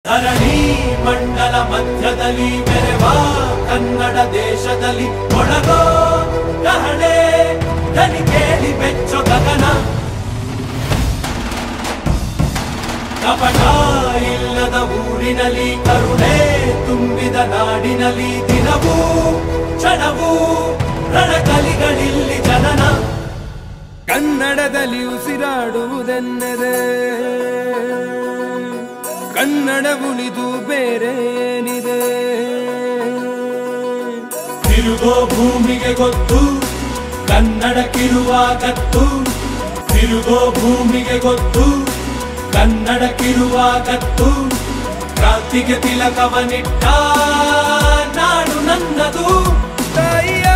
ಧರಣಿ ಮಂಡಲ ಮಧ್ಯದಲ್ಲಿ ಮೆರೆವ ಕನ್ನಡ ದೇಶದಲ್ಲಿ ಒಳಗೋ ಕಹಳೆ ದನಿ ಕೇಳಿ ಬೆಚ್ಚೋ ಗಗನ ಕಪಟ ಇಲ್ಲದ ಊರಿನಲ್ಲಿ ಕರುಣೆ ತುಂಬಿದ ನಾಡಿನಲ್ಲಿ ದಿನವೂ ಕ್ಷಣವೂ ರಣಕಲಿಗಳಿಲ್ಲಿ ಜನನ ಕನ್ನಡದಲ್ಲಿ ಉಸಿರಾಡುವುದೆನ್ನದೆ ಕನ್ನಡ ಉಳಿದು ಬೇರೇನಿದೆ ತಿರುಗೋ ಭೂಮಿಗೆ ಗೊತ್ತು ಕನ್ನಡಕ್ಕಿರುವ ಗತ್ತು ತಿರುಗೋ ಭೂಮಿಗೆ ಗೊತ್ತು ಕನ್ನಡಕ್ಕಿರುವ ಗತ್ತು ಕ್ರಾಂತಿಗೆ ತಿಲಕವನಿಟ್ಟ ನಾಡು ನನ್ನದು ತಾಯಿಯ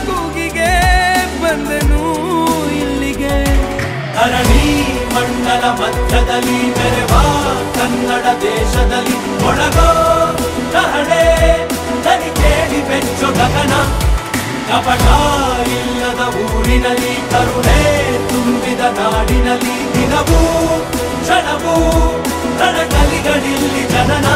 ಕೂಗಿಗೆ ಬಂದನು ಇಲ್ಲಿಗೆ ಧರಣಿ ಮಂಡಲ ಮಧ್ಯದಲ್ಲಿ ಮೆರೆವ ಕನ್ನಡ ದೇಶದಲ್ಲಿ ಒಳಗೋ ಕಹಳೆ ದನಿ ಕೇಳಿ ಬೆಚ್ಚೋ ಗಗನ ಕಪಟ ಇಲ್ಲದ ಊರಿನಲ್ಲಿ ಕರುಣೆ ತುಂಬಿದ ನಾಡಿನಲ್ಲಿ ದಿನವೂ ಕ್ಷಣವೂ ರಣಕಲಿಗಳಿಲ್ಲಿ ಜನನ